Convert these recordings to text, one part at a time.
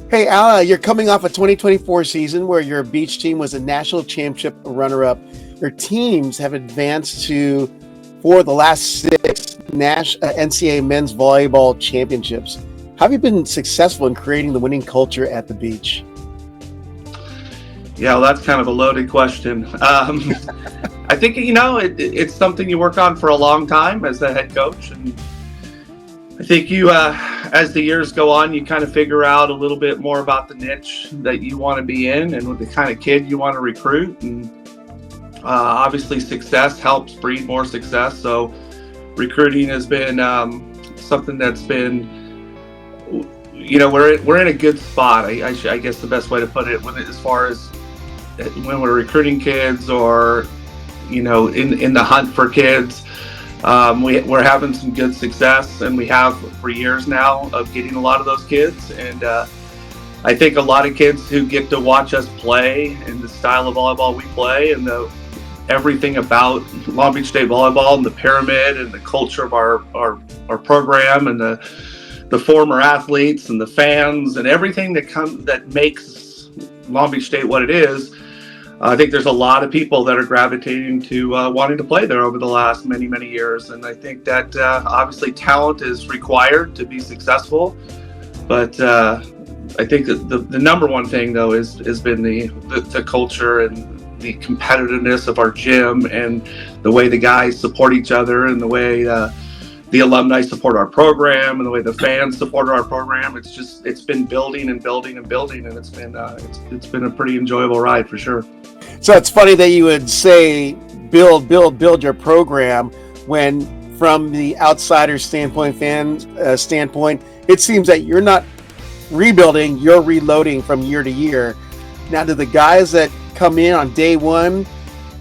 Hey, Al, you're coming off a 2024 season where your beach team was a national championship runner-up. Your teams have advanced to for the last six NCAA men's volleyball championships. How have you been successful in creating the winning culture at the beach? Yeah, well, that's kind of a loaded question. I think it's something you work on for a long time as the head coach, and I think as the years go on, you kind of figure out a little bit more about the niche that you want to be in and with the kind of kid you want to recruit. And obviously, success helps breed more success. So, recruiting has been something that's been, we're in a good spot. I guess the best way to put it, as far as when we're recruiting kids or in the hunt for kids. We're having some good success, and we have for years now of getting a lot of those kids. And I think a lot of kids who get to watch us play and the style of volleyball we play and everything about Long Beach State volleyball and the pyramid and the culture of our program and the former athletes and the fans and everything that makes Long Beach State what it is. I think there's a lot of people that are gravitating to wanting to play there over the last many, many years. And I think that obviously talent is required to be successful. But I think that the number one thing, though, has been the culture and the competitiveness of our gym and the way the guys support each other and the way the alumni support our program and the way the fans support our program. It's been building and building and building, and it's been a pretty enjoyable ride for sure. So it's funny that you would say build your program when, from the outsider standpoint, standpoint, it seems that you're not rebuilding, you're reloading from year to year. Now, do the guys that come in on day one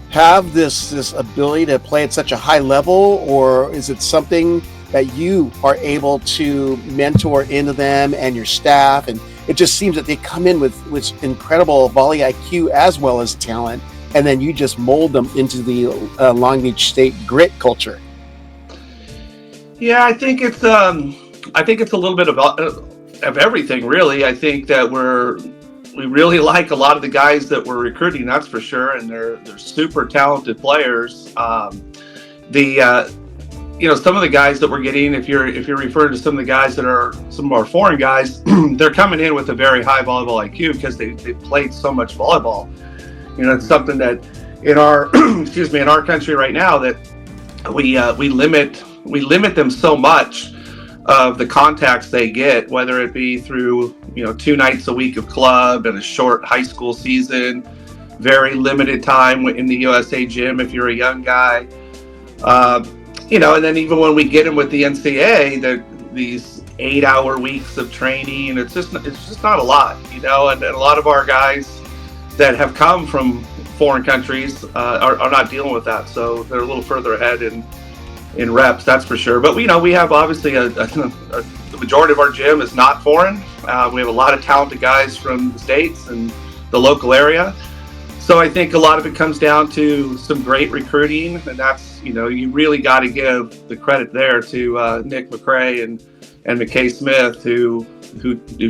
have this ability to play at such a high level, or is it something that you are able to mentor into them and your staff? And it just seems that they come in with incredible volley IQ as well as talent, and then you just mold them into the Long Beach State grit culture. Yeah, I think it's a little bit of everything, really. I think that we really like a lot of the guys that we're recruiting, that's for sure, and they're super talented players. Some of the guys that we're getting, if you're referring to some of the guys that are some of our foreign guys, they're coming in with a very high volleyball IQ because they played so much volleyball. It's something that in our in our country right now that we limit them so much of the contacts they get, whether it be through 2 nights a week of club and a short high school season, very limited time in the USA gym if you're a young guy. And then even when we get them with the NCAA, these 8-hour weeks of training, it's just not a lot, and a lot of our guys that have come from foreign countries are not dealing with that, so they're a little further ahead in reps, that's for sure. But we have obviously the majority of our gym is not foreign. We have a lot of talented guys from the States and the local area. So I think a lot of it comes down to some great recruiting, and that's, you really got to give the credit there to Nick McCray and McKay Smith who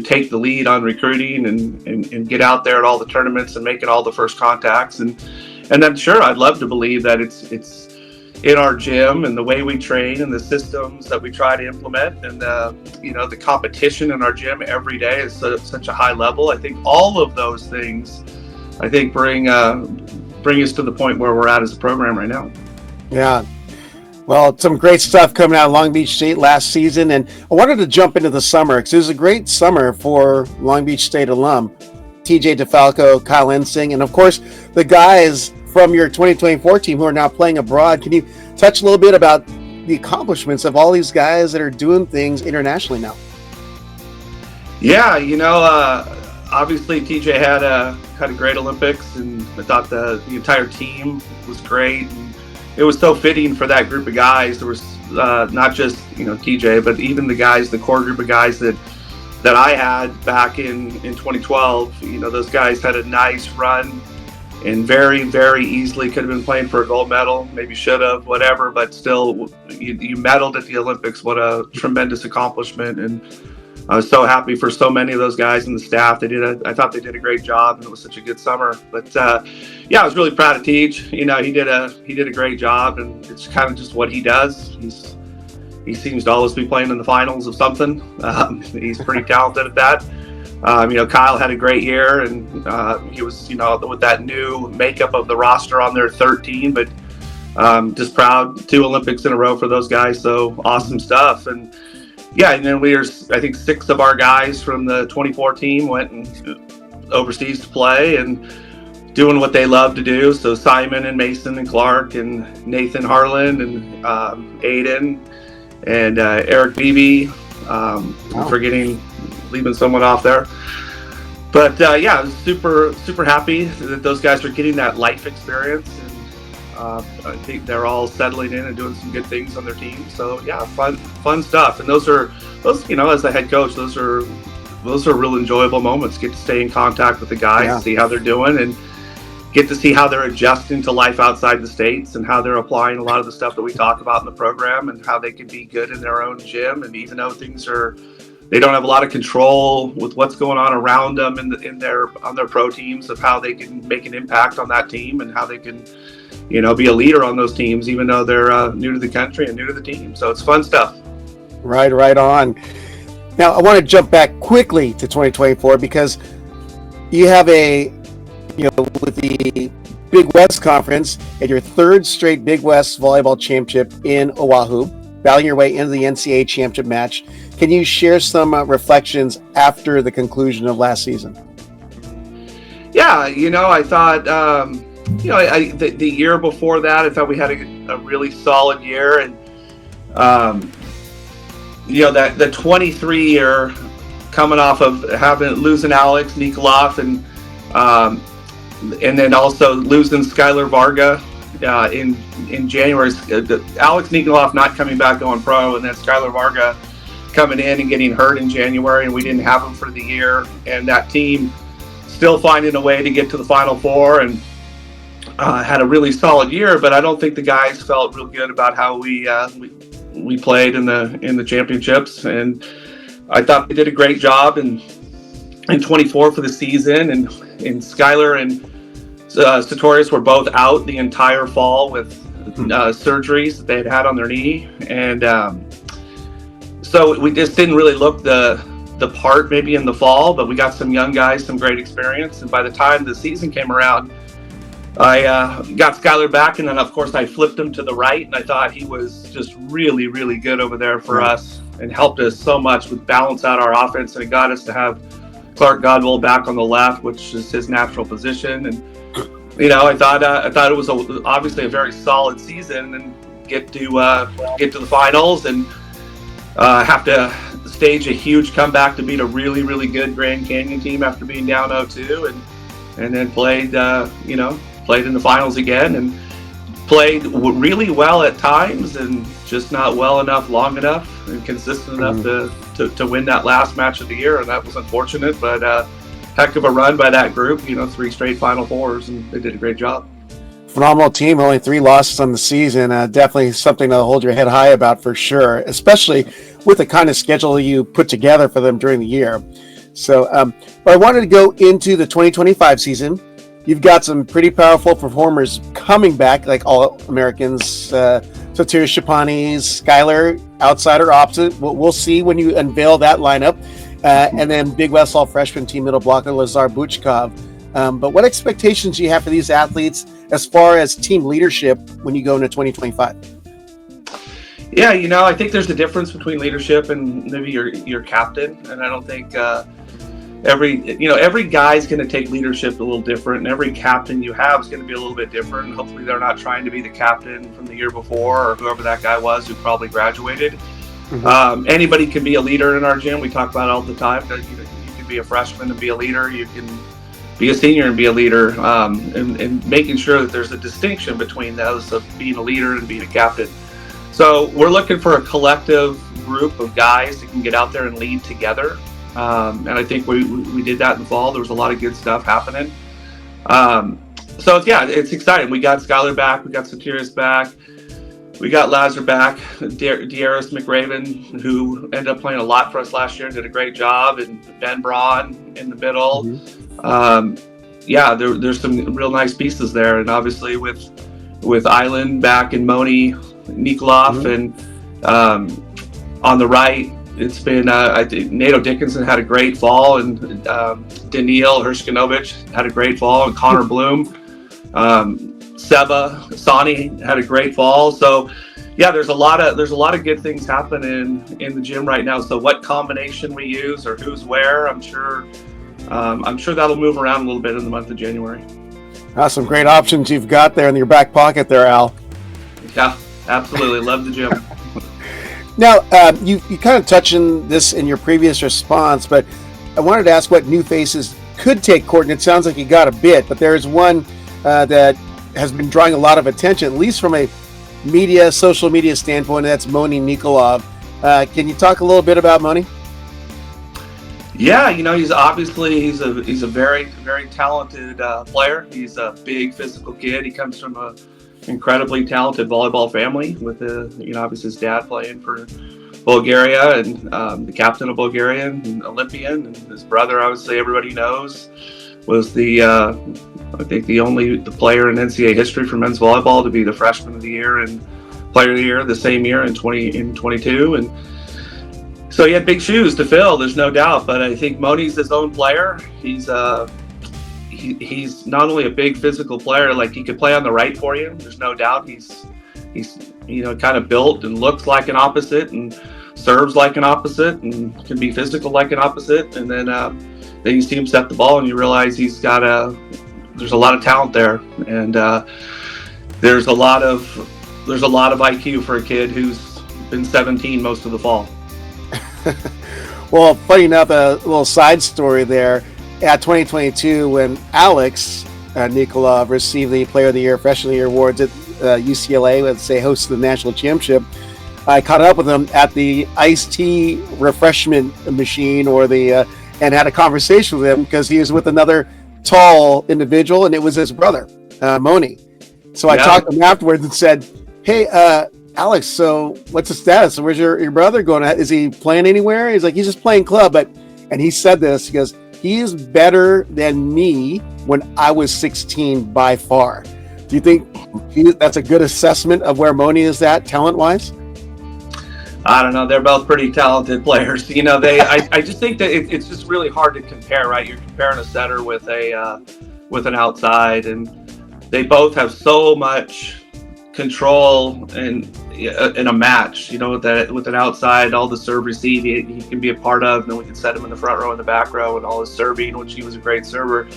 take the lead on recruiting and get out there at all the tournaments and making all the first contacts. And then sure, I'd love to believe that it's in our gym and the way we train and the systems that we try to implement and the competition in our gym every day is such a high level. I think all of those things bring us to the point where we're at as a program right now. Yeah. Well, some great stuff coming out of Long Beach State last season. And I wanted to jump into the summer because it was a great summer for Long Beach State alum. TJ DeFalco, Kyle Ensing, and of course, the guys from your 2024 team who are now playing abroad. Can you touch a little bit about the accomplishments of all these guys that are doing things internationally now? Yeah, obviously TJ had a great Olympics, and I thought the entire team was great. And it was so fitting for that group of guys. There was not just TJ, but even the core group of guys that I had back in 2012. Those guys had a nice run and very, very easily could have been playing for a gold medal, maybe should have, whatever, but still you medaled at the Olympics. What a tremendous accomplishment. And I was so happy for so many of those guys and the staff. I thought they did a great job, and it was such a good summer. But yeah, I was really proud of Teach. You know, he did a great job, and it's kind of just what he does. He seems to always be playing in the finals of something. He's pretty talented at that. You know, Kyle had a great year, and he was, you know, with that new makeup of the roster on their 13, but just proud. 2 Olympics in a row for those guys. So awesome stuff. And yeah, and then I think 6 of our guys from the 24 team went overseas to play and doing what they love to do. So Simon and Mason and Clark and Nathan Harlan and Aiden and Eric Beebe. I'm leaving someone off there. But yeah, I was super happy that those guys are getting that life experience. And I think they're all settling in and doing some good things on their team. So yeah, fun stuff. And those, you know, as the head coach, those are real enjoyable moments. Get to stay in contact with the guys, see how they're doing, and get to see how they're adjusting to life outside the States and how they're applying a lot of the stuff that we talk about in the program and how they can be good in their own gym. And even though they don't have a lot of control with what's going on around them on their pro teams, of how they can make an impact on that team and how they can, you know, be a leader on those teams, even though they're new to the country and new to the team. So it's fun stuff. Right on. Now I want to jump back quickly to 2024 because you have with the Big West Conference and your 3rd straight Big West Volleyball Championship in Oahu, battling your way into the NCAA Championship match. Can you share some reflections after the conclusion of last season? Yeah, you know, I thought, the year before that, I thought we had a really solid year. And, you know, that the 23 year coming off of losing Alex Nikoloff and then also losing Skylar Varga in January. Alex Nikoloff not coming back going pro, and then Skylar Varga coming in and getting hurt in January, and we didn't have him for the year. And that team still finding a way to get to the Final Four and had a really solid year. But I don't think the guys felt real good about how we played in the championships. And I thought they did a great job in 24 for the season. And Skylar and Sartorius were both out the entire fall with surgeries that they had on their knee. And so we just didn't really look the part maybe in the fall, but we got some young guys, some great experience. And by the time the season came around, I got Skylar back, and then of course I flipped him to the right, and I thought he was just really, really good over there for us and helped us so much with balance out our offense. And it got us to have Clark Godwell back on the left, which is his natural position. And you know, I thought it was obviously a very solid season, and get to the finals and have to stage a huge comeback to beat a really, really good Grand Canyon team after being down 0-2, and then played in the finals again and played really well at times and just not well enough, long enough, and consistent enough to win that last match of the year. And that was unfortunate, but heck of a run by that group, you know, 3 straight Final Fours, and they did a great job. Phenomenal team, only 3 losses on the season. Definitely something to hold your head high about for sure, especially with the kind of schedule you put together for them during the year. So, but I wanted to go into the 2025 season. You've got some pretty powerful performers coming back, like All-Americans, Sotiris Shapanis, Skylar, outsider, opposite. We'll see when you unveil that lineup. And then Big West All-Freshman team middle blocker, Lazar Buchkov. But what expectations do you have for these athletes as far as team leadership when you go into 2025? Yeah, you know, I think there's a difference between leadership and maybe your captain. And I don't think every guy's going to take leadership a little different, and every captain you have is going to be a little bit different. Hopefully they're not trying to be the captain from the year before or whoever that guy was who probably graduated. Anybody can be a leader in our gym. We talk about it all the time. That, you can be a freshman and be a leader. You can be a senior and be a leader, and making sure that there's a distinction between those of being a leader and being a captain. So we're looking for a collective group of guys that can get out there and lead together. And I think we did that in the fall. There was a lot of good stuff happening. So yeah, it's exciting. We got Skylar back. We got Sotiris back. We got Lazar back, De'Aris McRaven, who ended up playing a lot for us last year, did a great job, and Ben Braun in the middle. There's some real nice pieces there, and obviously with Island back and Moni Nikolov, and on the right, it's been I think Nato Dickinson had a great fall, and Daniil Hershkinovich had a great fall, and Connor Bloom. Seba Sani had a great fall. So yeah, there's a lot of good things happening in the gym right now. So what combination we use or who's where, I'm sure that'll move around a little bit in the month of January. Some great options you've got there in your back pocket there, Al. Yeah, absolutely. Love the gym. Now, you kind of touched on this in your previous response, but I wanted to ask what new faces could take court, and it sounds like you got a bit, but there's one that has been drawing a lot of attention, at least from a social media standpoint, and that's Moni Nikolov. Can you talk a little bit about Moni? Yeah, he's a very, very talented player. He's a big physical kid. He comes from a incredibly talented volleyball family with obviously his dad playing for Bulgaria and the captain of Bulgaria and Olympian, and his brother, obviously everybody knows, was I think the player in NCAA history for men's volleyball to be the freshman of the year and player of the year the same year in 22. And so he had big shoes to fill, there's no doubt. But I think Moni's his own player. He's not only a big physical player, like he could play on the right for you. There's no doubt. He's kind of built and looks like an opposite and serves like an opposite and can be physical like an opposite. And then you see him set the ball and you realize there's a lot of talent there, and there's a lot of IQ for a kid who's been 17 most of the fall. Well, funny enough, a little side story there. At 2022, when Alex Nikolov received the Player of the Year, Freshman of the Year awards at UCLA, let's say hosted the national championship, I caught up with him at the iced tea refreshment machine and had a conversation with him because he was with another tall individual, and it was his brother, Moni. So I talked to him afterwards and said, "Hey, Alex, so what's the status? Where's your brother going? Is he playing anywhere?" He's like, "He's just playing club." And he said this, he goes, "He is better than me when I was 16 by far." Do you think that's a good assessment of where Moni is at talent-wise? I don't know. They're both pretty talented players. I just think that it's just really hard to compare, right? You're comparing a setter with an outside, and they both have so much control in a match. With an outside, all the serve receive he can be a part of, and then we can set him in the front row and the back row, and all his serving, which he was a great server.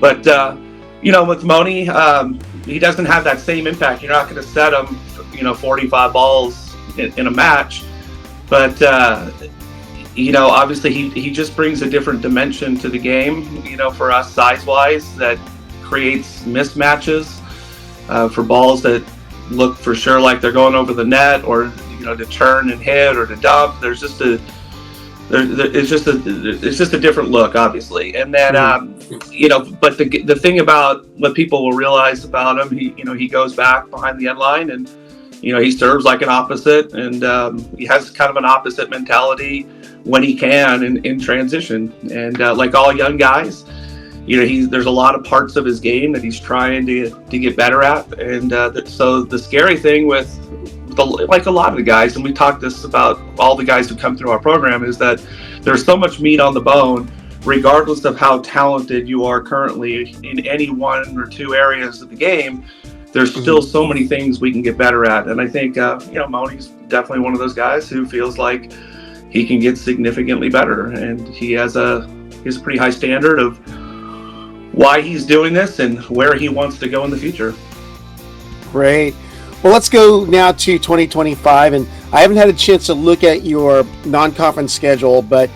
But with Moni, he doesn't have that same impact. You're not going to set him, 45 balls in a match, but obviously he just brings a different dimension to the game, for us size-wise, that creates mismatches for balls that look for sure like they're going over the net, or to turn and hit or to dump. There's just it's just a different look, obviously. And then but the thing about what people will realize about him, he goes back behind the end line, and he serves like an opposite, and he has kind of an opposite mentality when he can in transition. And like all young guys, there's a lot of parts of his game that he's trying to get better at. And so the scary thing with like a lot of the guys, and we talked this about all the guys who come through our program, is that there's so much meat on the bone, regardless of how talented you are currently in any one or two areas of the game. There's still so many things we can get better at. And I think, Moni's definitely one of those guys who feels like he can get significantly better. And he has a pretty high standard of why he's doing this and where he wants to go in the future. Great. Well, let's go now to 2025. And I haven't had a chance to look at your non-conference schedule, but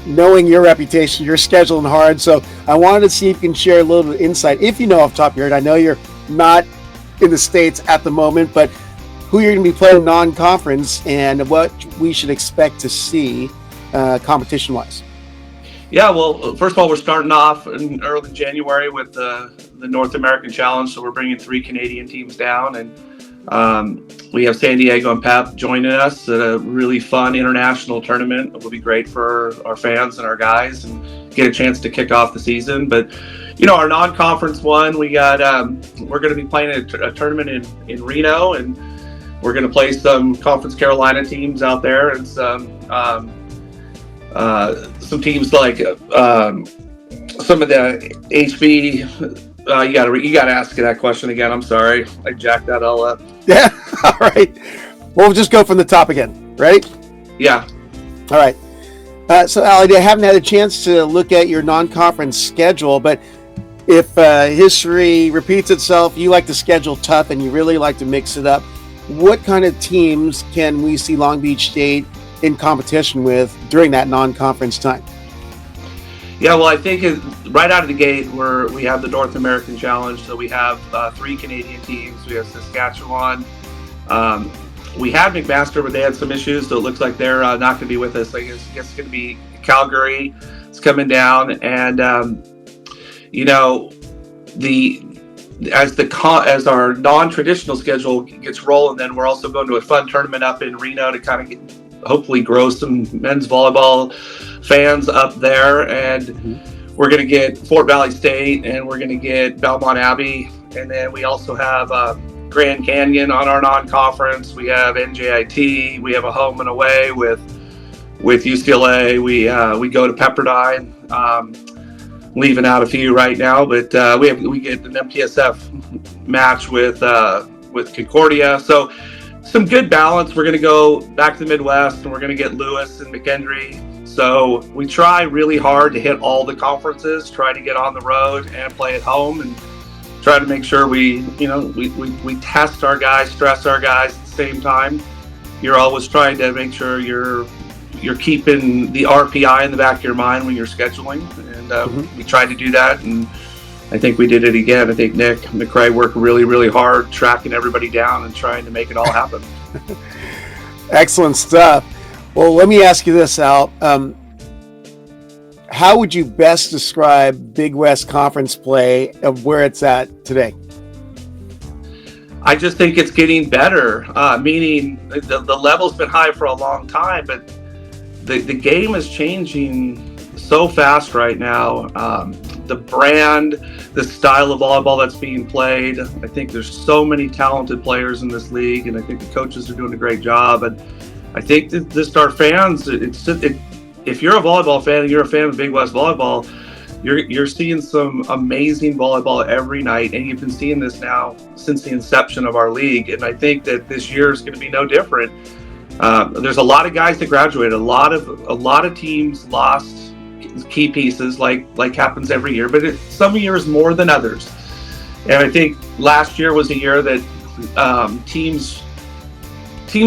knowing your reputation, you're scheduling hard. So I wanted to see if you can share a little bit of insight, if you know off the top of your head. I know you're not in the States at the moment, but who you're going to be playing non-conference and what we should expect to see competition-wise. Yeah, well, first of all, we're starting off in early January with the North American Challenge, so we're bringing 3 Canadian teams down, and We have San Diego and Pep joining us at a really fun international tournament. It will be great for our fans and our guys and get a chance to kick off the season. But, our non-conference one, we're going to be playing a tournament in Reno, and we're going to play some Conference Carolina teams out there and some teams like some of the HB. You got to ask that question again. I'm sorry, I jacked that all up. Yeah. All right. We'll just go from the top again. Ready? Yeah. All right. So, Ali, I haven't had a chance to look at your non-conference schedule, but if history repeats itself, you like to schedule tough and you really like to mix it up. What kind of teams can we see Long Beach State in competition with during that non-conference time? Yeah, well, I think right out of the gate, we have the North American Challenge. So we have 3 Canadian teams. We have Saskatchewan. We had McMaster, but they had some issues, so it looks like they're not going to be with us. I guess it's going to be Calgary. It's coming down, and as our non-traditional schedule gets rolling, then we're also going to a fun tournament up in Reno to kind of hopefully grow some men's volleyball fans up there. And we're going to get Fort Valley State, and we're going to get Belmont Abbey, and then we also have Grand Canyon on our non-conference. We have NJIT. We have a home and away with UCLA. We go to Pepperdine. Leaving out a few right now, but we get an MTSF match with Concordia. So some good balance. We're going to go back to the Midwest, and we're going to get Lewis and McHenry. So we try really hard to hit all the conferences, try to get on the road and play at home, and try to make sure we test our guys, stress our guys at the same time. You're always trying to make sure you're keeping the RPI in the back of your mind when you're scheduling, and we tried to do that, and I think we did it again. I think Nick McRae worked really, really hard tracking everybody down and trying to make it all happen. Excellent stuff. Well, let me ask you this, Al. How would you best describe Big West Conference play of where it's at today? I just think it's getting better, meaning the level's been high for a long time, but the game is changing so fast right now. The brand, the style of volleyball that's being played, I think there's so many talented players in this league, and I think the coaches are doing a great job. And I think that just our fans, if you're a volleyball fan and you're a fan of Big West volleyball, you're seeing some amazing volleyball every night, and you've been seeing this now since the inception of our league. And I think that this year is going to be no different. There's a lot of guys that graduated. A lot of teams lost key pieces, like happens every year, but some years more than others. And I think last year was a year that teams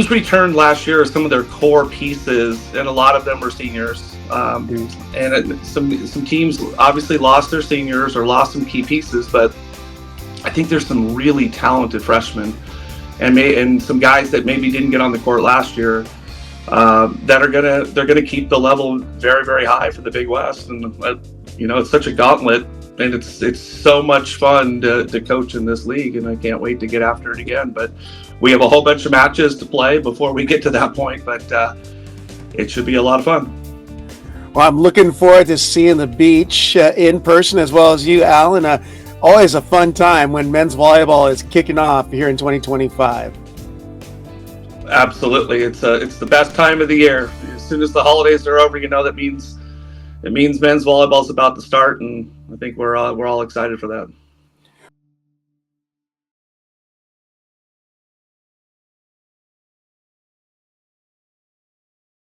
returned last year some of their core pieces, and a lot of them were seniors. And some teams obviously lost their seniors or lost some key pieces, but I think there's some really talented freshmen and some guys that maybe didn't get on the court last year that they're gonna keep the level very, very high for the Big West. And it's such a gauntlet, and it's so much fun to coach in this league, and I can't wait to get after it again. But we have a whole bunch of matches to play before we get to that point, but it should be a lot of fun. Well, I'm looking forward to seeing the beach in person, as well as you, Alan. Always a fun time when men's volleyball is kicking off here in 2025. Absolutely, it's the best time of the year. As soon as the holidays are over, that means men's volleyball is about to start, and I think we're all excited for that.